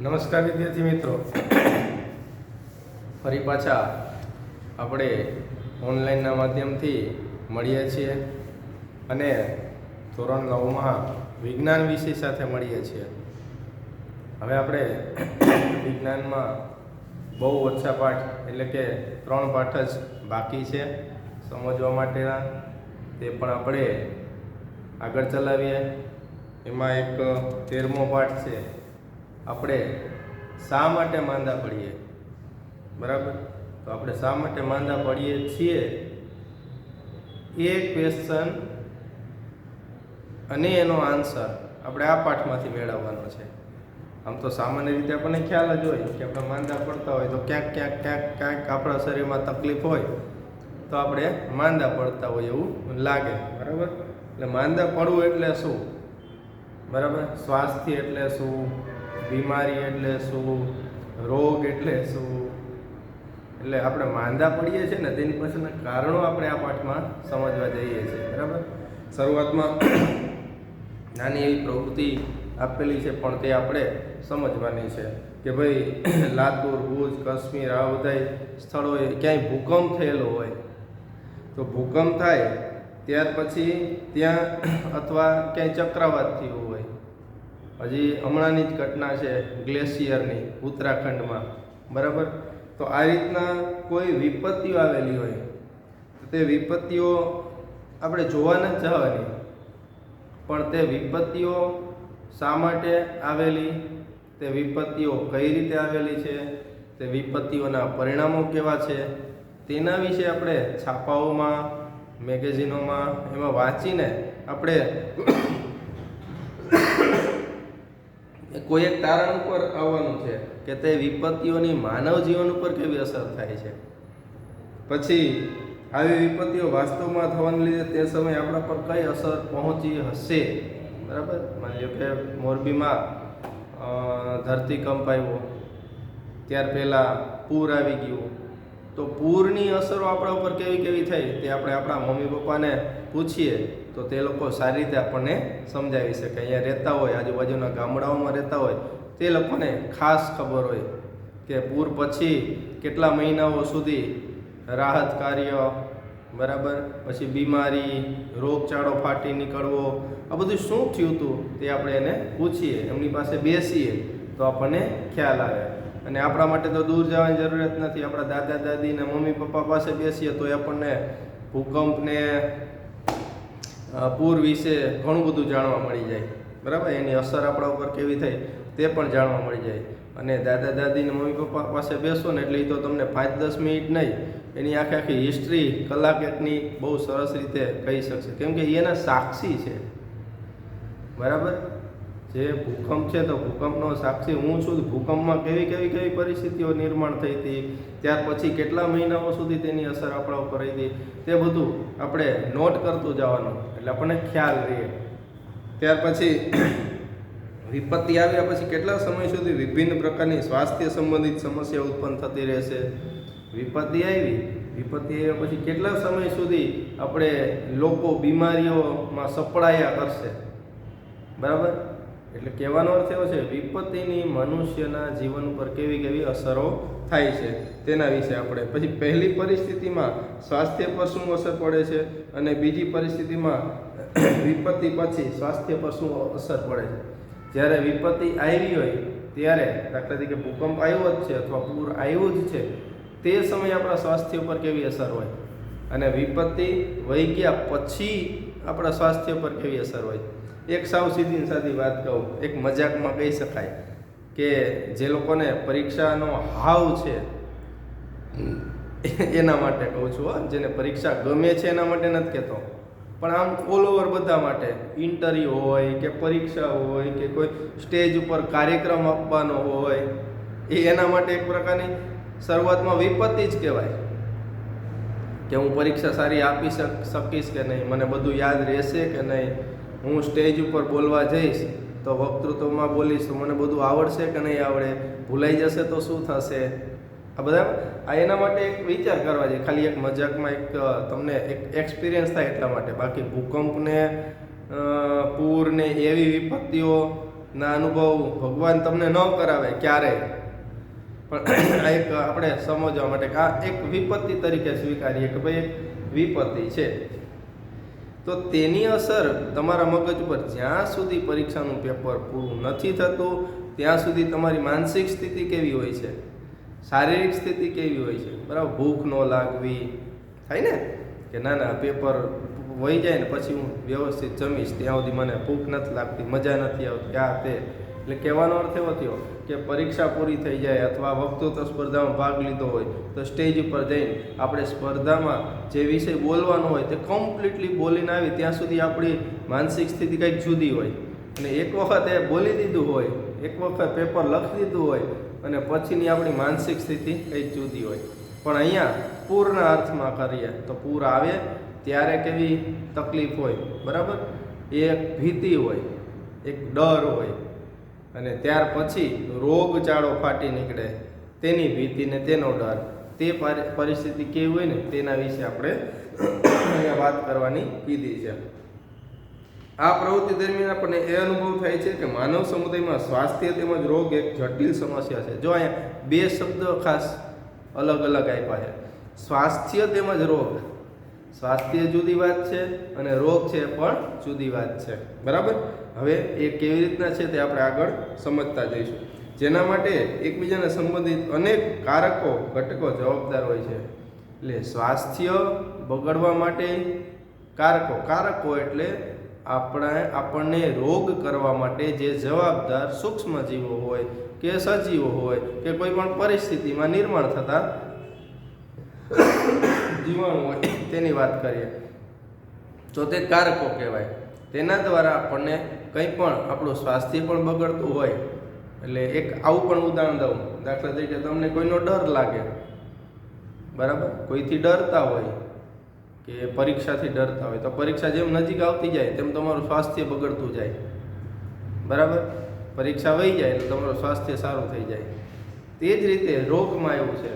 નમસ્કાર વિદ્યાર્થી મિત્રો, ફરી પાછા આપણે ઓનલાઈનના માધ્યમથી મળીએ છીએ અને ધોરણ 9માં વિજ્ઞાન વિષય સાથે મળીએ છીએ. હવે આપણે વિજ્ઞાનમાં બહુ ઓછા પાઠ એટલે કે 3 પાઠ જ બાકી છે સમજવા માટેના. તે પણ આપણે આગળ ચલાવીએ. એમાં એક 13મો પાઠ છે, આપણે શા માટે માંદા પડીએ. બરાબર, તો આપણે શા માટે માંદા પડીએ છીએ એ ક્વેશ્ચન અને એનો આન્સર આપણે આ પાઠમાંથી મેળવવાનો છે. આમ તો સામાન્ય રીતે આપણને ખ્યાલ જ હોય કે આપણે માંદા પડતા હોય તો ક્યાંક આપણા શરીરમાં તકલીફ હોય તો આપણે માંદા પડતા હોય એવું લાગે. બરાબર, એટલે માંદા પડવું એટલે શું? બરાબર, સ્વાસ્થ્ય એટલે શું, બીમારી એટલે શું, રોગ એટલે શું, એટલે આપણે માંદા પડીએ છીએ ને તેની પાછળના કારણો આપણે આ પાઠમાં સમજવા જઈએ છીએ. બરાબર, શરૂઆતમાં નાની એવી પ્રવૃત્તિ આપેલી છે પણ તે આપણે સમજવાની છે કે ભાઈ લાતુર, ભુજ, કાશ્મીર આ બધા સ્થળોએ ક્યાંય ભૂકંપ થયેલો હોય તો ભૂકંપ થાય ત્યાર પછી ત્યાં અથવા ક્યાંય ચક્રવાત થયું હોય. હજી હમણાંની જ ઘટના છે ગ્લેશિયરની ઉત્તરાખંડમાં. બરાબર, તો આ રીતના કોઈ વિપત્તિઓ આવેલી હોય તો તે વિપત્તિઓ આપણે જોવા ન જવાની, પણ તે વિપત્તિઓ શા માટે આવેલી, તે વિપત્તિઓ કઈ રીતે આવેલી છે, તે વિપત્તિઓના પરિણામો કેવા છે, તેના વિશે આપણે છાપાઓમાં, મેગેઝિનોમાં એમાં વાંચીને આપણે કોઈ એક તારણ ઉપર આવવાનું છે કે તે વિપત્તિઓની માનવ જીવન ઉપર કેવી અસર થાય છે. પછી આવી વિપત્તિઓ વાસ્તવમાં થવાને લીધે તે સમયે આપણા પર કઈ અસર પહોંચી હશે. બરાબર, માની લો કે મોરબીમાં ધરતીકંપ આવ્યો, ત્યાર પહેલાં પૂર આવી ગયું, તો પૂરની અસરો આપણા ઉપર કેવી કેવી થઈ તે આપણે આપણા મમ્મી પપ્પાને પૂછીએ તો તે લોકો સારી રીતે આપણને સમજાવી શકે. અહીંયા રહેતા હોય, આજુબાજુના ગામડાઓમાં રહેતા હોય તે લોકોને ખાસ ખબર હોય કે પૂર પછી કેટલા મહિનાઓ સુધી રાહત કાર્ય, બરાબર, પછી બીમારી, રોગચાળો ફાટી નીકળવો, આ બધું શું થયું હતું તે આપણે એને પૂછીએ, એમની પાસે બેસીએ તો આપણને ખ્યાલ આવે. અને આપણા માટે તો દૂર જવાની જરૂરત નથી, આપણા દાદા દાદી ને મમ્મી પપ્પા પાસે બેસીએ તો આપણને ભૂકંપને પૂર વિશે ઘણું બધું જાણવા મળી જાય. બરાબર, એની અસર આપણા ઉપર કેવી થઈ તે પણ જાણવા મળી જાય. અને દાદા દાદી ને મમ્મી પપ્પા પાસે બેસો ને એટલે એ તો તમને 5-10 મિનિટ નહીં, એની આખી હિસ્ટ્રી કલાક એકની બહુ સરસ રીતે કહી શકશે, કેમ કે એના સાક્ષી છે. બરાબર, જે ભૂકંપ છે તો ભૂકંપનો સાક્ષી હું છું. ભૂકંપમાં કેવી પરિસ્થિતિઓ નિર્માણ થઈ હતી, ત્યાર પછી કેટલા મહિનાઓ સુધી તેની અસર આપણા ઉપર રહી હતી, તે બધું આપણે નોટ કરતું જવાનું એટલે આપણને ખ્યાલ રહે. ત્યાર પછી વિપત્તિ આવ્યા પછી કેટલા સમય સુધી વિભિન્ન પ્રકારની સ્વાસ્થ્ય સંબંધિત સમસ્યા ઉત્પન્ન થતી રહેશે. વિપત્તિ આવ્યા પછી કેટલા સમય સુધી આપણે લોકો બીમારીઓમાં સપડાયા કરશે. બરાબર, એટલે કહેવાનો અર્થ એવો છે વિપત્તિની મનુષ્યના જીવન ઉપર કેવી અસરો થાય છે તેના વિશે આપણે. પછી પહેલી પરિસ્થિતિમાં સ્વાસ્થ્ય પર શું અસર પડે છે અને બીજી પરિસ્થિતિમાં વિપત્તિ પછી સ્વાસ્થ્ય પર શું અસર પડે છે. જ્યારે વિપત્તિ આવી હોય ત્યારે, દાખલા તરીકે ભૂકંપ આવ્યો જ છે અથવા પૂર આવ્યું જ છે, તે સમયે આપણા સ્વાસ્થ્ય ઉપર કેવી અસર હોય, અને વિપત્તિ વહી ગયા પછી આપણા સ્વાસ્થ્ય પર કેવી અસર હોય. એક સાવ સીધી સાદી વાત કહું, એક મજાકમાં કહી શકાય કે જે લોકોને પરીક્ષાનો હાવ છે એના માટે કહું છું, જેને પરીક્ષા ગમે છે એના માટે નથી કહેતો, પણ આમ ઓલ ઓવર બધા માટે, ઇન્ટરવ્યૂ હોય કે પરીક્ષા હોય કે કોઈ સ્ટેજ ઉપર કાર્યક્રમ આપવાનો હોય, એના માટે એક પ્રકારની શરૂઆતમાં વિપત્તિ જ કહેવાય કે હું પરીક્ષા સારી આપી શકીશ કે નહીં, મને બધું યાદ રહેશે કે નહીં, હું સ્ટેજ ઉપર બોલવા જઈશ તો વક્તૃત્વમાં બોલીશ તો મને બધું આવડશે કે નહીં આવડે, ભૂલાઈ જશે તો શું થશે. આ બધા એના માટે એક વિચાર કરવા જોઈએ, ખાલી એક મજાકમાં એક તમને એક એક્સપિરિયન્સ થાય એટલા માટે. બાકી ભૂકંપને પૂરને એવી વિપત્તિઓ ના અનુભવ ભગવાન તમને ન કરાવે ક્યારેય, પણ આ એક આપણે સમજવા માટે કે આ એક વિપત્તિ તરીકે સ્વીકારીએ કે ભાઈ એક વિપત્તિ છે, તો તેની અસર તમારા મગજ ઉપર જ્યાં સુધી પરીક્ષાનું પેપર પૂરું નથી થતું ત્યાં સુધી તમારી માનસિક સ્થિતિ કેવી હોય છે, શારીરિક સ્થિતિ કેવી હોય છે, બરાબર. ભૂખ ન લાગવી થાય ને કે ના ના પેપર વહી જાય ને પછી હું વ્યવસ્થિત જમીશ, ત્યાં સુધી મને ભૂખ નથી લાગતી, મજા નથી આવતી, આ તે. એટલે કહેવાનો અર્થ એવો થયો કે પરીક્ષા પૂરી થઈ જાય અથવા વક્તૃત્વ સ્પર્ધામાં ભાગ લીધો હોય તો સ્ટેજ ઉપર જઈને આપણે સ્પર્ધામાં જે વિષય બોલવાનો હોય તે કમ્પ્લીટલી બોલીને આવી ત્યાં સુધી આપણી માનસિક સ્થિતિ કંઈક જુદી હોય, અને એક વખત એ બોલી દીધું હોય, એક વખત પેપર લખી દીધું હોય અને પછીની આપણી માનસિક સ્થિતિ કંઈક જુદી હોય. પણ અહીંયા પૂરના અર્થમાં કરીએ તો પૂર આવે ત્યારે કેવી તકલીફ હોય, બરાબર. એક ભીતિ હોય, એક ડર હોય, અને ત્યાર પછી રોગચાળો ફાટી નીકળે તેની ભીતિ ને તેનો ડર, તે પરિસ્થિતિ કેવી હોય ને તેના વિશે આપણે અહીંયા વાત કરવાની કીધી છે. આ પ્રવૃત્તિ દરમિયાન આપણને એ અનુભવ થાય છે કે માનવ સમુદાયમાં સ્વાસ્થ્ય તેમજ રોગ એક જટિલ સમસ્યા છે. જો અહીંયા બે શબ્દ ખાસ અલગ અલગ આપ્યા છે, સ્વાસ્થ્ય તેમજ રોગ. સ્વાસ્થ્ય જુદી વાત છે અને રોગ છે પણ જુદી વાત છે, બરાબર. હવે એ કેવી રીતના છે તે આપણે આગળ સમજતા જઈશું, જેના માટે એકબીજાને સંબંધિત અનેક કારકો ઘટકો જવાબદાર હોય છે. એટલે સ્વાસ્થ્ય બગડવા માટે કારકો એટલે આપણને રોગ કરવા માટે જે જવાબદાર સૂક્ષ્મ જીવો હોય કે સજીવો હોય કે કોઈ પણ પરિસ્થિતિમાં નિર્માણ થતા જીવાણુ હોય તેની વાત કરીએ તો તે કારકો કહેવાય. તેના દ્વારા આપણને કંઈ પણ આપણું સ્વાસ્થ્ય પણ બગડતું હોય. એટલે એક આવું પણ ઉદાહરણ દઉં, દાખલા તરીકે તમને કોઈનો ડર લાગે, બરાબર, કોઈથી ડરતા હોય કે પરીક્ષાથી ડરતા હોય તો પરીક્ષા જેમ નજીક આવતી જાય તેમ તમારું સ્વાસ્થ્ય બગડતું જાય, બરાબર. પરીક્ષા વહી જાય એટલે તમારું સ્વાસ્થ્ય સારું થઈ જાય. તે જ રીતે રોગમાં એવું છે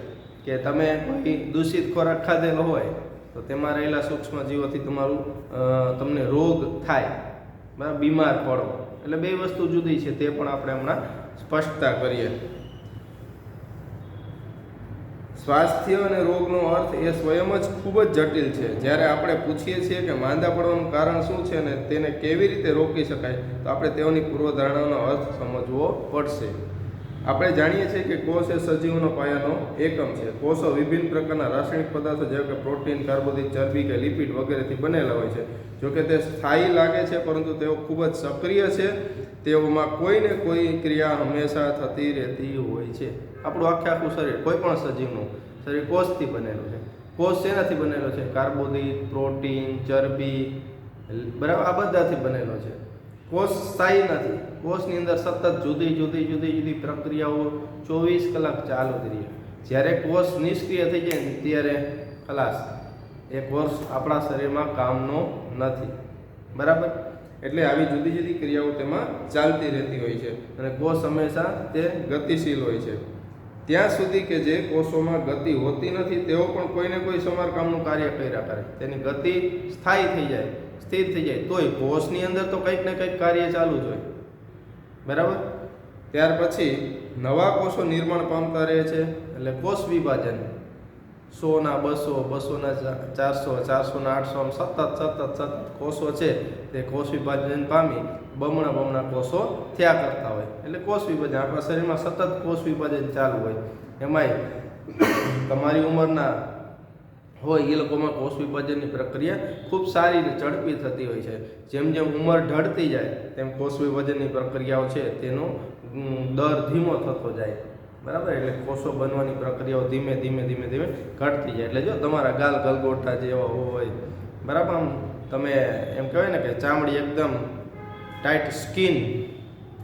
કે તમે કોઈ દૂષિત ખોરાક ખાધેલો હોય તો તેમાં રહેલા સૂક્ષ્મ જીવોથી તમને રોગ થાય, બરાબર, બીમાર પડો. એટલે બે વસ્તુ જુદી છે, તે પણ આપણે હમણાં સ્પષ્ટતા કરીએ. સ્વાસ્થ્ય અને રોગનો અર્થ એ સ્વયં જ ખૂબ જ જટિલ છે. જ્યારે આપણે પૂછીએ છીએ કે માંદા પડવાનું કારણ શું છે અને તેને કેવી રીતે રોકી શકાય તો આપણે તેઓની પૂર્વધારણાનો અર્થ સમજવો પડશે. આપણે જાણીએ છીએ કે કોષ એ સજીવનો પાયાનો એકમ છે. કોષો વિભિન્ન પ્રકારના રાસાયણિક પદાર્થો જેવા કે પ્રોટીન, કાર્બોદિત, ચરબી કે લિપિડ વગેરેથી બનેલા હોય છે. જોકે તે સ્થાયી લાગે છે પરંતુ તેઓ ખૂબ જ સક્રિય છે. તેઓમાં કોઈને કોઈ ક્રિયા હંમેશા થતી રહેતી હોય છે. આપણું આખું શરીર, કોઈ પણ સજીવનું શરીર કોષથી બનેલું છે. કોષ શેનાથી બનેલો છે? કાર્બોદિત, પ્રોટીન, ચરબી, બરાબર, આ બધાથી બનેલો છે. કોષ સ્થાયી નથી. કોષની અંદર સતત જુદી પ્રક્રિયાઓ 24 કલાક ચાલુ જ રહે. જ્યારે કોષ નિષ્ક્રિય થઈ જાય ને ત્યારે ખલાસ, એ કોષ આપણા શરીરમાં કામનો નથી, બરાબર. એટલે આવી જુદી ક્રિયાઓ તેમાં ચાલતી રહેતી હોય છે અને કોષ હંમેશા તે ગતિશીલ હોય છે. ત્યાં સુધી કે જે કોષોમાં ગતિ હોતી નથી તેઓ પણ કોઈને કોઈ સમારકામનું કાર્ય કર્યા કરે. તેની ગતિ સ્થાયી થઈ જાય, સ્થિર થઈ જાય, તોય કોષની અંદર તો કંઈક ને કંઈક કાર્ય ચાલુ જ હોય, બરાબર. ત્યાર પછી નવા કોષો નિર્માણ પામતા રહે છે. એટલે કોષ વિભાજન 100ના 200, 200ના 400, 400ના 800 સતત કોષો છે તે કોષ વિભાજન પામી બમણા કોષો થયા કરતા હોય. એટલે કોષ વિભાજન આપણા શરીરમાં સતત કોષ વિભાજન ચાલુ હોય. એમાંય તમારી ઉંમરના હોય એ લોકોમાં કોષ વિભાજનની પ્રક્રિયા ખૂબ સારી રીતે ઝડપી થતી હોય છે. જેમ જેમ ઉંમર ઢળતી જાય તેમ કોષ વિભાજનની પ્રક્રિયાઓ છે તેનો દર ધીમો થતો જાય, બરાબર. એટલે કોષો બનવાની પ્રક્રિયાઓ ધીમે ઘટતી જાય. એટલે જો તમારા ગાલ ગલગોટા જેવા હોય, બરાબર, આમ તમે એમ કહેવાય ને કે ચામડી એકદમ ટાઈટ સ્કિન,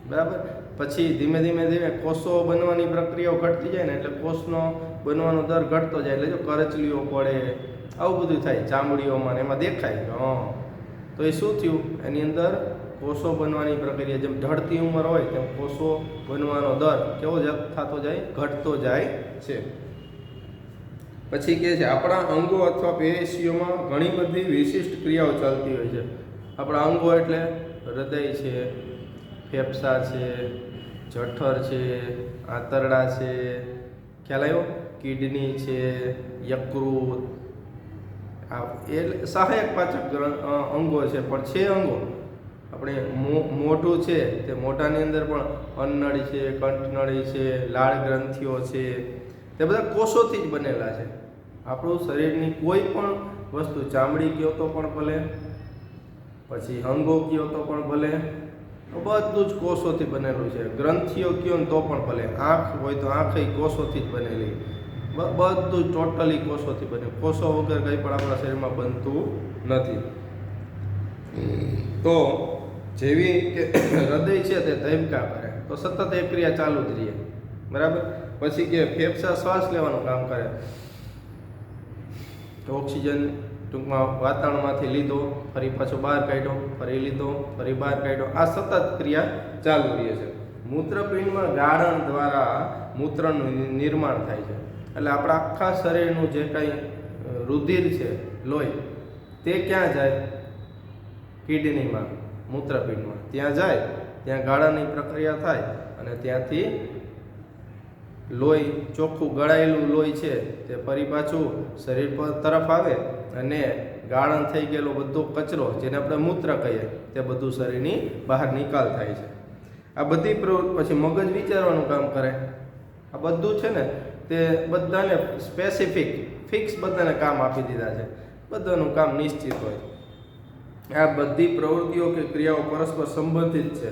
બરાબર, પછી ધીમે કોષો બનવાની પ્રક્રિયાઓ ઘટતી જાય ને એટલે કોષનો બનવાનો દર ઘટતો જાય. એટલે જો કરચલીઓ પડે, આવું બધું થાય ચામડીઓમાં, એમાં દેખાય તો એ શું થયું, એની અંદર કોષો બનવાની પ્રક્રિયા જેમ ઢળતી ઉંમર હોય તેમ કોષો બનવાનો દર કેવો થતો જાય, ઘટતો જાય છે. પછી કહે છે આપણા અંગો અથવા પેશીઓમાં ઘણી બધી વિશિષ્ટ ક્રિયાઓ ચાલતી હોય છે. આપણા અંગો એટલે હૃદય છે, ફેફસા છે, જઠર છે, આંતરડા છે, ખ્યાલ આવ્યો, કિડની છે, યકૃત, એ સહાયક પાચક અંગો છે. પણ છે અંગો આપણે મોઢું છે તે મોઢાની અંદર પણ અન્નળી છે, કંઠનળી છે, લાળ ગ્રંથિઓ છે, તે બધા કોષોથી જ બનેલા છે. આપણું શરીરની કોઈ પણ વસ્તુ, ચામડી કયો તો પણ ભલે, પછી અંગો કયો તો પણ ભલે, બધું જ કોષોથી બનેલું છે. ગ્રંથિઓ કયો ને તો પણ ભલે, આંખ હોય તો આંખ કોષોથી જ બનેલી, બધું જ ટોટલી કોષોથી બને. કોષો વગર કંઈ પણ આપણા શરીરમાં બનતું નથી. તો જેવી કે હૃદય છે તે ધબકા કરે તો સતત એ ક્રિયા ચાલુ જ રહે, બરાબર. પછી કે ફેફસા શ્વાસ લેવાનું કામ કરે, ઓક્સિજન ટૂંકમાં વાતાવરણમાંથી લીધો, ફરી પાછો બહાર કાઢ્યો, ફરી લીધો, ફરી બહાર કાઢ્યો, આ સતત ક્રિયા ચાલુ રહે છે. મૂત્રપિંડમાં ગાળણ દ્વારા મૂત્રનું નિર્માણ થાય છે. એટલે આપણા આખા શરીરનું જે કાંઈ રુધિર છે, લોહી, તે ક્યાં જાય? કિડનીમાં, મૂત્રપિંડમાં. ત્યાં જાય, ત્યાં ગાળણની પ્રક્રિયા થાય અને ત્યાંથી લોહી, ચોખ્ખું ગળાયેલું લોહી છે તે ફરી પાછું શરીર પર તરફ આવે અને ગાળણ થઈ ગયેલો બધો કચરો, જેને આપણે મૂત્ર કહીએ, તે બધું શરીરની બહાર નિકાલ થાય છે. આ બધી પ્રવૃત્તિ પછી મગજ વિચારવાનું કામ કરે. આ બધું છે ને તે બધાને સ્પેસિફિક, ફિક્સ બધાને કામ આપી દીધા છે. બધાનું કામ નિશ્ચિત હોય. આ બધી પ્રવૃત્તિઓ કે ક્રિયાઓ પરસ્પર સંબંધિત છે.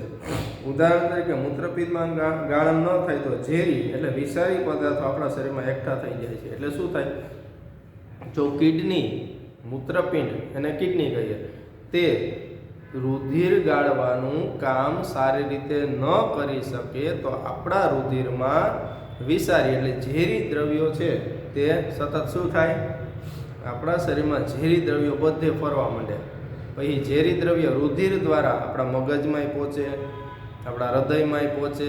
ઉદાહરણ તરીકે મૂત્રપિંડમાં ગાળણ ન થાય તો ઝેરી એટલે વિષારી પદાર્થો આપણા શરીરમાં એકઠા થઈ જાય છે. એટલે શું થાય? જો કિડની, મૂત્રપિંડ અને કિડની કહીએ, તે રુધિર ગાળવાનું કામ સારી રીતે ન કરી શકે તો આપણા રુધિરમાં વિષારી એટલે ઝેરી દ્રવ્યો છે તે સતત શું થાય? આપણા શરીરમાં ઝેરી દ્રવ્યો બધે ફરવા માંડે. પછી ઝેરી દ્રવ્ય રુધિર દ્વારા આપણા મગજમાંય પહોંચે, આપણા હૃદયમાંય પહોંચે,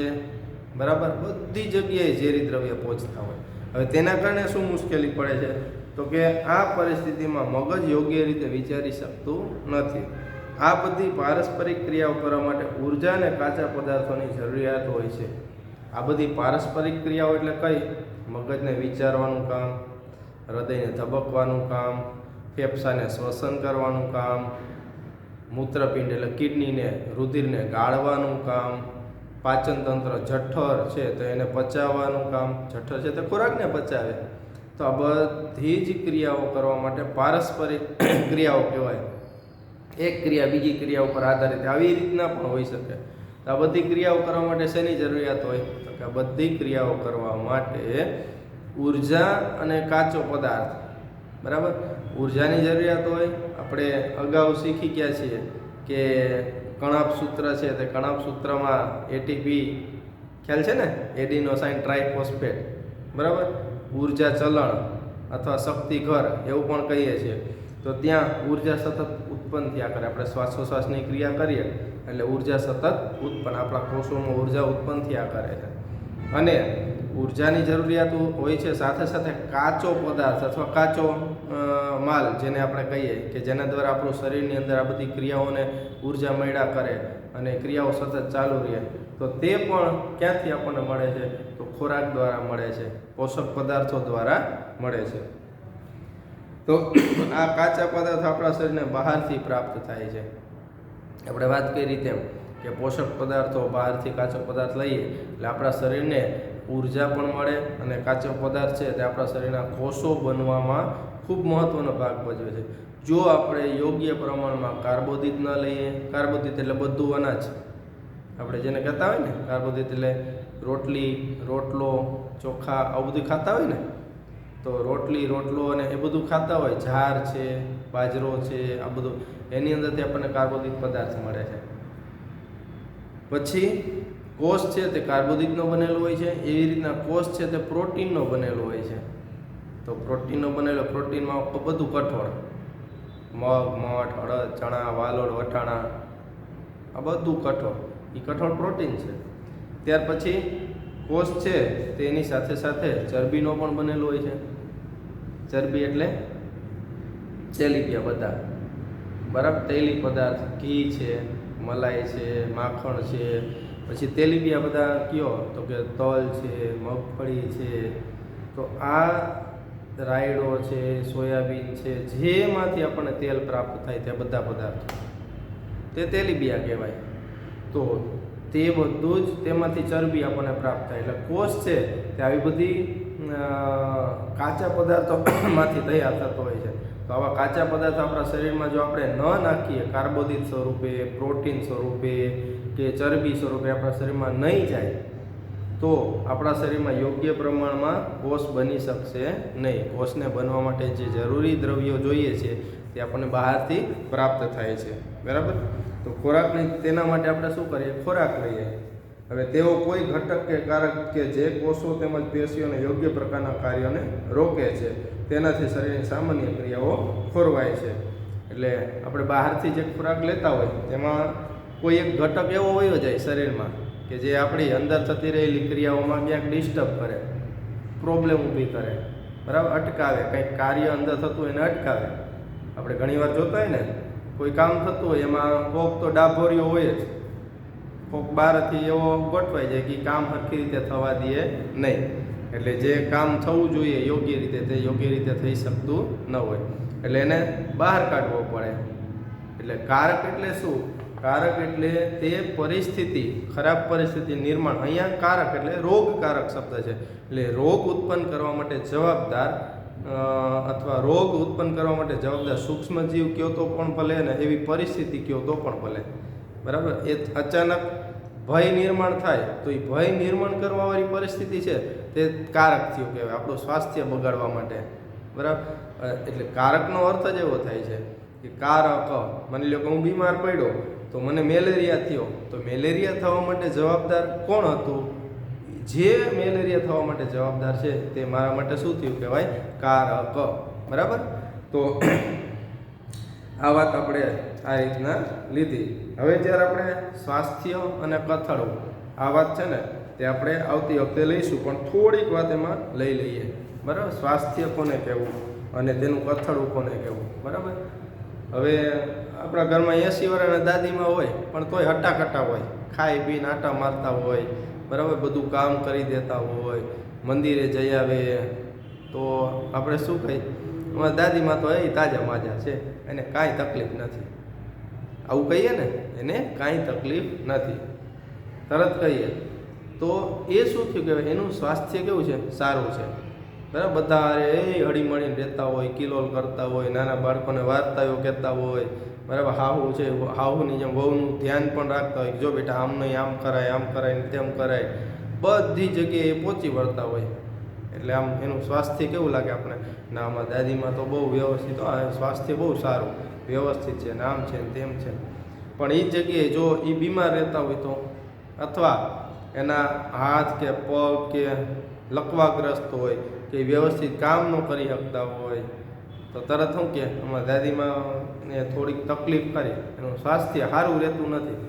બરાબર. બધી જગ્યાએ ઝેરી દ્રવ્ય પહોંચતા હોય. હવે તેના કારણે શું મુશ્કેલી પડે છે? તો કે આ પરિસ્થિતિમાં મગજ યોગ્ય રીતે વિચારી શકતું નથી. આ બધી પારસ્પરિક ક્રિયાઓ કરવા માટે ઉર્જા અને કાચા પદાર્થોની જરૂરિયાત હોય છે. આ બધી પારસ્પરિક ક્રિયાઓ એટલે કઈ? મગજને વિચારવાનું કામ, હૃદયને ધબકવાનું કામ, ફેફસાને શ્વસન કરવાનું કામ, મૂત્રપિંડ એટલે કિડનીને, રુધિરને ગાળવાનું કામ, પાચન તંત્ર, જઠર છે તો એને પચાવવાનું કામ, જઠર છે તો ખોરાકને પચાવે. તો આ બધી જ ક્રિયાઓ કરવા માટે પારસ્પરિક ક્રિયાઓ કહેવાય. એક ક્રિયા બીજી ક્રિયા ઉપર આધારિત આવી રીતના પણ હોઈ શકે. તો આ બધી ક્રિયાઓ કરવા માટે શેની જરૂરિયાત હોય? તો કે આ બધી ક્રિયાઓ કરવા માટે ઉર્જા અને કાચો પદાર્થ, બરાબર. ઉર્જાની જરૂરિયાત હોય. આપણે અગાઉ શીખી ગયા છીએ કે કણાપ સૂત્ર છે તે કણાપ સૂત્રમાં એટીપી, ખ્યાલ છે ને, એડિનોસાઇન ટ્રાઇફોસ્ફેટ, બરાબર. ઉર્જા ચલણ અથવા શક્તિ ઘર એવું પણ કહીએ છીએ. તો ત્યાં ઉર્જા સતત ઉત્પન્ન થયા કરે. આપણે શ્વાસોશ્વાસની ક્રિયા કરીએ એટલે ઉર્જા સતત ઉત્પન્ન, આપણા કોષોમાં ઉર્જા ઉત્પન્ન થયા કરે છે. અને ઉર્જાની જરૂરિયાત હોય છે, સાથે સાથે કાચો પદાર્થ અથવા કાચો માલ જેને આપણે કહીએ કે જેના દ્વારા આપણું શરીરની અંદર આ બધી ક્રિયાઓને ઉર્જા મળ્યા કરે અને ક્રિયાઓ સતત ચાલુ રહે. તો તે પણ ક્યાંથી આપણને મળે છે? તો ખોરાક દ્વારા મળે છે, પોષક પદાર્થો દ્વારા મળે છે. તો આ કાચા પદાર્થો આપણા શરીરને બહારથી પ્રાપ્ત થાય છે. આપણે વાત કરી તેમ કે પોષક પદાર્થો બહારથી કાચો પદાર્થ લઈએ એટલે આપણા શરીરને ઉર્જા પણ મળે અને કાચો પદાર્થ છે તે આપણા શરીરના કોષો બનવામાં ખૂબ મહત્ત્વનો ભાગ ભજવે છે. જો આપણે યોગ્ય પ્રમાણમાં કાર્બોદિત ન લઈએ, કાર્બોદિત એટલે બધું અનાજ, આપણે જેને કહેતા હોય ને કાર્બોદિત એટલે રોટલી, રોટલો, ચોખા, આવું બધું ખાતા હોય ને, તો રોટલી, રોટલો અને એ બધું ખાતા હોય, જાર છે, બાજરો છે, આ બધું એની અંદરથી આપણને કાર્બોદિત પદાર્થ મળે છે. પછી કોષ છે તે કાર્બોદિતનો બનેલો હોય છે. એવી રીતના કોષ છે તે પ્રોટીનનો બનેલો હોય છે. તો પ્રોટીનનો બનેલો, પ્રોટીનમાં બધું કઠોળ, મગ, મઠ, અડદ, ચણા, વાલોળ, વટાણા, આ બધું કઠોળ, એ કઠોળ પ્રોટીન છે. ત્યાર પછી કોષ છે તેની સાથે સાથે ચરબીનો પણ બનેલો હોય છે. ચરબી એટલે તેલીબિયા બધા, બરાબર. તેલી પદાર્થ, ઘી છે, મલાઈ છે, માખણ છે, પછી તેલીબિયા બધા કયો તો કે તલ છે, મગફળી છે, તો આ રાયડો છે, સોયાબીન છે, જેમાંથી આપણને તેલ પ્રાપ્ત થાય તે બધા પદાર્થો તે તેલીબિયા કહેવાય. તો તે બધું જ તેમાંથી ચરબી આપણને પ્રાપ્ત થાય. એટલે કોષ છે તે આવી બધી કાચા પદાર્થોમાંથી તૈયાર થતો હોય છે. તો આવા કાચા પદાર્થો આપણા શરીરમાં જો આપણે ન નાખીએ, કાર્બોદિત સ્વરૂપે, પ્રોટીન સ્વરૂપે કે ચરબી સ્વરૂપે આપણા શરીરમાં નહીં જાય, તો આપણા શરીરમાં યોગ્ય પ્રમાણમાં કોષ બની શકશે નહીં. કોષને બનવા માટે જે જરૂરી દ્રવ્યો જોઈએ છે તે આપણને બહારથી પ્રાપ્ત થાય છે. બરાબર. તો ખોરાકની તેના માટે આપણે શું કરીએ? ખોરાક લઈએ. હવે તેઓ કોઈ ઘટક કે કારક કે જે કોષો તેમજ પેશીઓને યોગ્ય પ્રકારના કાર્યોને રોકે છે, તેનાથી શરીરની સામાન્ય ક્રિયાઓ ખોરવાય છે. એટલે આપણે બહારથી જે ખોરાક લેતા હોય તેમાં કોઈ એક ઘટક એવો હોયો જાય શરીરમાં કે જે આપણી અંદર થતી રહેલી ક્રિયાઓમાં ક્યાંક ડિસ્ટર્બ કરે, પ્રોબ્લેમ ઊભી કરે. બરાબર. અટકાવે, કંઈક કાર્ય અંદર થતું હોય એને અટકાવે. આપણે ઘણીવાર જોતા હોય ને, કોઈ કામ થતું હોય એમાં કોક તો ડાભોરિયો હોય જ, કોક બહારથી એવો ગોઠવાઈ જાય કે કામ સરખી રીતે થવા દે નહીં. એટલે જે કામ થવું જોઈએ યોગ્ય રીતે તે યોગ્ય રીતે થઈ શકતું ન હોય, એટલે એને બહાર કાઢવો પડે. એટલે કારક એટલે શું? કારક એટલે તે પરિસ્થિતિ, ખરાબ પરિસ્થિતિ નિર્માણ. અહીંયા કારક એટલે રોગકારક શબ્દ છે. એટલે રોગ ઉત્પન્ન કરવા માટે જવાબદાર અથવા રોગ ઉત્પન્ન કરવા માટે જવાબદાર સૂક્ષ્મજીવ કયો તો પણ ભલે ને એવી પરિસ્થિતિ કયો તો પણ ભલે. બરાબર. એ અચાનક ભય નિર્માણ થાય તો એ ભય નિર્માણ કરવાવાળી પરિસ્થિતિ છે તે કારક થયું કહેવાય, આપણું સ્વાસ્થ્ય બગાડવા માટે. બરાબર. એટલે કારકનો અર્થ જ એવો થાય છે કે કારક. માની લો કે હું બીમાર પડ્યો તો મને મેલેરિયા થયો, તો મેલેરિયા થવા માટે જવાબદાર કોણ હતું? જે મેલેરિયા થવા માટે જવાબદાર છે તે મારા માટે શું થયું કહેવાય? કારક. બરાબર. તો આ વાત આપણે આ રીતના લીધી. હવે જ્યારે આપણે સ્વાસ્થ્ય અને કથળું આ વાત છે ને તે આપણે આવતી વખતે લઈશું, પણ થોડીક વાત એમાં લઈ લઈએ. બરાબર. સ્વાસ્થ્ય કોને કહેવું અને તેનું કથળું કોને કહેવું? બરાબર. હવે આપણા ઘરમાં 80 વર્ષના દાદીમાં હોય પણ તોય હટાકટા હોય, ખાઈ પીને આટા મારતા હોય. બરાબર. બધું કામ કરી દેતા હોય, મંદિરે જઈ આવે તો આપણે શું કહીએ? અમારા દાદીમાં તો એ તાજા માજા છે, એને કાંઈ તકલીફ નથી. આવું કહીએ ને, એને કાંઈ તકલીફ નથી, તરત કહીએ તો એ શું થયું કહેવાય? એનું સ્વાસ્થ્ય કેવું છે? સારું છે. બરાબર. બધા એ હળીમળીને રહેતા હોય, કિલોલ કરતા હોય, નાના બાળકોને વાર્તાઓ કહેતા હોય. બરાબર. હાહુ છે, હાહુની જેમ વહુનું ધ્યાન પણ રાખતા હોય, જો બેટા આમ નહીં, આમ કરાય, આમ કરાય ને તેમ કરાય. બધી જગ્યાએ પહોંચી વળતા હોય. એટલે આમ એનું સ્વાસ્થ્ય કેવું લાગે આપણે? ના, આમાં દાદીમાં તો બહુ વ્યવસ્થિત, સ્વાસ્થ્ય બહુ સારું, વ્યવસ્થિત છે, નામ છે ને તેમ છે. પણ એ જગ્યાએ જો એ બીમાર રહેતા હોય તો, અથવા એના હાથ કે પગ કે લકવાગ્રસ્ત હોય કે વ્યવસ્થિત કામ ન કરી શકતા હોય તો તરત શું કે અમારા દાદીમાં ને થોડીક તકલીફ કરી, એનું સ્વાસ્થ્ય સારું રહેતું નથી.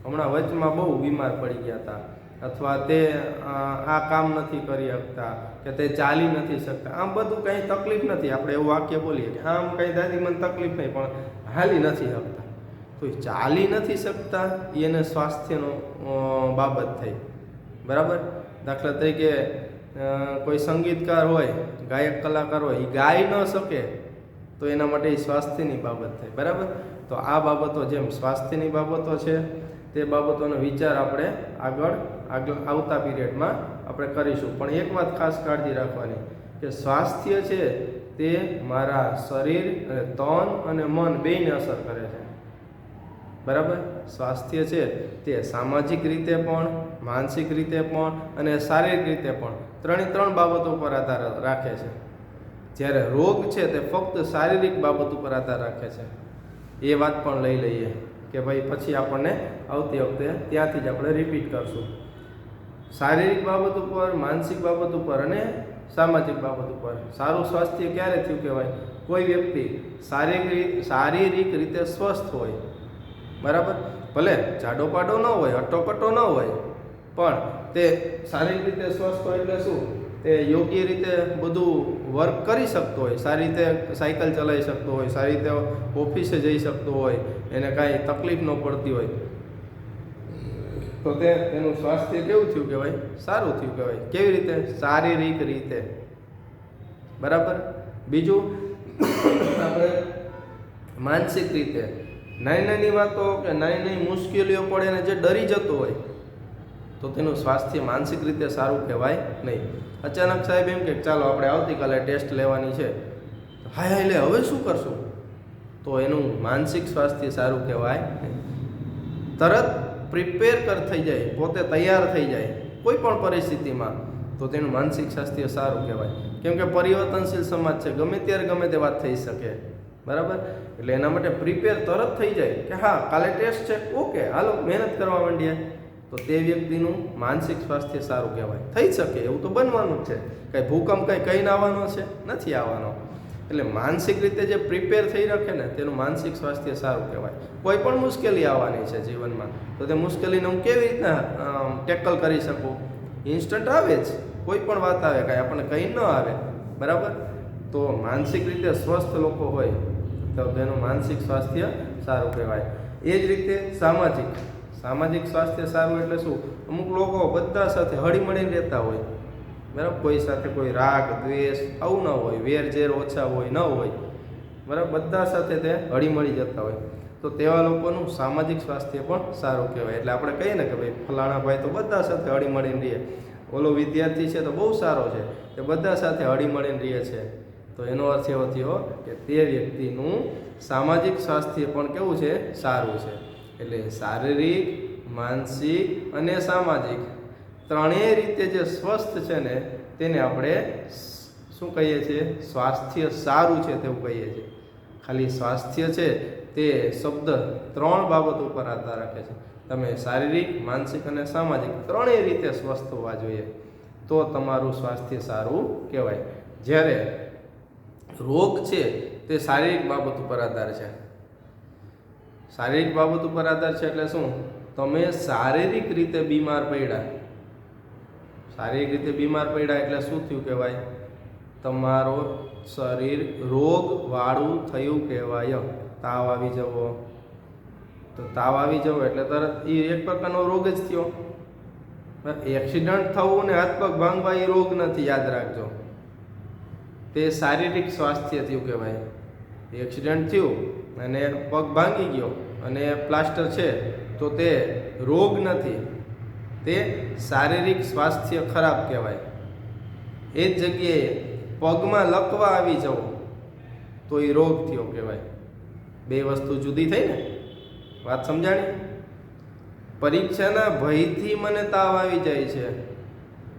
હમણાં વચમાં બહુ બીમાર પડી ગયા હતા, અથવા તે આ કામ નથી કરી શકતા કે તે ચાલી નથી શકતા. આમ બધું કંઈ તકલીફ નથી. આપણે એવું વાક્ય બોલીએ કે આમ કંઈ દાદીમાં તકલીફ નહીં, પણ હાલી નથી શકતા. તો ચાલી નથી શકતા એને સ્વાસ્થ્યનો બાબત થઈ. બરાબર. દાખલા તરીકે કોઈ સંગીતકાર હોય, ગાયક કલાકાર હોય, એ ગાઈ ન શકે તો એના માટે એ સ્વાસ્થ્યની બાબત થાય. બરાબર. તો આ બાબતો જેમ સ્વાસ્થ્યની બાબતો છે તે બાબતોનો વિચાર આપણે આગળ આવતા પીરિયડમાં આપણે કરીશું. પણ એક વાત ખાસ કાળજી રાખવાની કે સ્વાસ્થ્ય છે તે મારા શરીર અને તન અને મન બેયને અસર કરે છે. બરાબર. સ્વાસ્થ્ય છે તે સામાજિક રીતે પણ, માનસિક રીતે પણ અને શારીરિક રીતે પણ ત્રણ બાબતો પર આધાર રાખે છે. જ્યારે રોગ છે તે ફક્ત શારીરિક બાબત ઉપર આધાર રાખે છે. એ વાત પણ લઈ લઈએ કે ભાઈ પછી આપણને આવતી વખતે ત્યાંથી જ આપણે રિપીટ કરશું. શારીરિક બાબત ઉપર, માનસિક બાબત ઉપર અને સામાજિક બાબત ઉપર. સારું સ્વાસ્થ્ય ક્યારે થયું કહેવાય? કોઈ વ્યક્તિ શારીરિક રીતે સ્વસ્થ હોય. બરાબર. ભલે જાડો પાડો ન હોય, હટ્ટોકટ્ટો ન હોય, પણ તે શારીરિક રીતે સ્વસ્થ હોય. એટલે શું? તે યોગ્ય રીતે બધું વર્ક કરી શકતો હોય, સારી રીતે સાયકલ ચલાવી શકતો હોય, સારી રીતે ઓફિસે જઈ શકતો હોય, એને કાંઈ તકલીફ ન પડતી હોય. તો તેનું સ્વાસ્થ્ય કેવું થયું કહેવાય? સારું થયું કહેવાય. કેવી રીતે? શારીરિક રીતે. બરાબર. બીજું આપણે માનસિક રીતે નાની નાની વાતો કે નાની નાની મુશ્કેલીઓ પડે ને જે ડરી જતો હોય તો તેનું સ્વાસ્થ્ય માનસિક રીતે સારું કહેવાય નહીં. અચાનક સાહેબ એમ કે ચાલો આપણે આવતીકાલે ટેસ્ટ લેવાની છે, હાય હાય લે હવે શું કરશું, તો એનું માનસિક સ્વાસ્થ્ય સારું કહેવાય નહીં. તરત પ્રિપેર થઈ જાય, પોતે તૈયાર થઈ જાય કોઈ પણ પરિસ્થિતિમાં, તો તેનું માનસિક સ્વાસ્થ્ય સારું કહેવાય. કેમ કે પરિવર્તનશીલ સમાજ છે, ગમે ત્યારે ગમે તે વાત થઈ શકે. બરાબર. એટલે એના માટે પ્રિપેર તરત થઈ જાય કે હા કાલે ટેસ્ટ છે, ઓકે હાલો મહેનત કરવા માંડીએ, તો તે વ્યક્તિનું માનસિક સ્વાસ્થ્ય સારું કહેવાય. થઈ શકે એવું તો બનવાનું જ છે, કંઈ ભૂકંપ કંઈ કહીને આવવાનો છે નથી આવવાનો. એટલે માનસિક રીતે જે પ્રિપેર થઈ રાખે ને તેનું માનસિક સ્વાસ્થ્ય સારું કહેવાય. કોઈ પણ મુશ્કેલી આવવાની છે જીવનમાં, તો તે મુશ્કેલીને હું કેવી રીતના ટેકલ કરી શકું? ઇન્સ્ટન્ટ આવે જ, કોઈ પણ વાત આવે, કાંઈ આપણને કંઈ ન આવે. બરાબર. તો માનસિક રીતે સ્વસ્થ લોકો હોય તો તેનું માનસિક સ્વાસ્થ્ય સારું કહેવાય. એ જ રીતે સામાજિક સ્વાસ્થ્ય સારું એટલે શું? અમુક લોકો બધા સાથે હળીમળીને રહેતા હોય. બરાબર. કોઈ સાથે કોઈ રાગ દ્વેષ આવું ન હોય, વેર ઝેર ઓછા હોય ન હોય. બરાબર. બધા સાથે તે હળીમળી જતા હોય, તો તેવા લોકોનું સામાજિક સ્વાસ્થ્ય પણ સારું કહેવાય. એટલે આપણે કહીએ ને કે ભાઈ ફલાણા ભાઈ તો બધા સાથે હળીમળીને રહે, ઓલો વિદ્યાર્થી છે તો બહુ સારો છે, તે બધા સાથે હળીમળીને રહે છે, તો એનો અર્થ એવો થયો કે તે વ્યક્તિનું સામાજિક સ્વાસ્થ્ય પણ કેવું છે? સારું છે. એટલે શારીરિક, માનસિક અને સામાજિક ત્રણેય રીતે જે સ્વસ્થ છે ને તેને આપણે શું કહીએ છીએ? સ્વાસ્થ્ય સારું છે તેવું કહીએ છીએ. ખાલી સ્વાસ્થ્ય છે તે શબ્દ ત્રણ બાબત ઉપર આધાર રાખે છે. તમે શારીરિક, માનસિક અને સામાજિક ત્રણેય રીતે સ્વસ્થ હોવા જોઈએ, તો તમારું સ્વાસ્થ્ય સારું કહેવાય. જ્યારે રોગ છે તે શારીરિક બાબત ઉપર આધાર છે. શારીરિક બાબત ઉપર આધાર છે એટલે શું? તમે શારીરિક રીતે બીમાર પડ્યા. શારીરિક રીતે બીમાર પડ્યા એટલે શું થયું કહેવાય? તમારો શરીર રોગવાળું થયું કહેવાય. તાવ આવી જવો, તો તાવ આવી જવો એટલે તરત એ એક પ્રકારનો રોગ જ થયો. એક્સિડન્ટ થવું ને હાથ પગ ભાંગવા એ રોગ નથી, યાદ રાખજો. તે શારીરિક સ્વાસ્થ્ય થયું કહેવાય. એક્સિડન્ટ થયું અને પગ ભાંગી ગયો અને પ્લાસ્ટર છે, તો તે રોગ નથી, તે શારીરિક સ્વાસ્થ્ય ખરાબ કહેવાય. એ જ જગ્યાએ પગમાં લકવા આવી જવો તો એ રોગ થયો કહેવાય. બે વસ્તુ જુદી થઈ ને, વાત સમજાણી? પરીક્ષાના ભયથી મને તાવ આવી જાય છે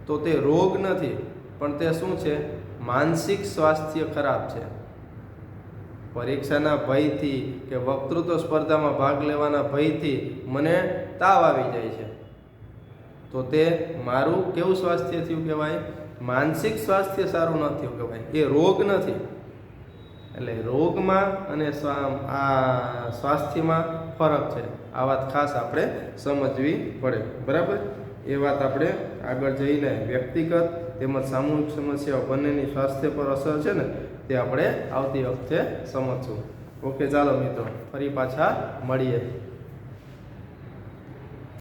તો તે રોગ નથી, પણ તે શું છે? માનસિક સ્વાસ્થ્ય ખરાબ છે. પરીક્ષાના ભયથી કે વક્તૃત્વ સ્પર્ધામાં ભાગ લેવાના ભયથી મને તાવ આવી જાય છે તો તે મારું કેવું સ્વાસ્થ્ય થયું કહેવાય? માનસિક સ્વાસ્થ્ય સારું ન થયું કહેવાય. એ રોગ નથી. એટલે રોગમાં અને આ સ્વાસ્થ્યમાં ફરક છે. આ વાત ખાસ આપણે સમજવી પડે. બરાબર. એ વાત આપણે આગળ જઈને વ્યક્તિગત તેમજ સામૂહિક સમસ્યાઓ બંનેની સ્વાસ્થ્ય પર અસર છે ને તે આપણે આવતી વખતે સમજશું. ઓકે, ચાલો મિત્રો, ફરી પાછા મળીએ.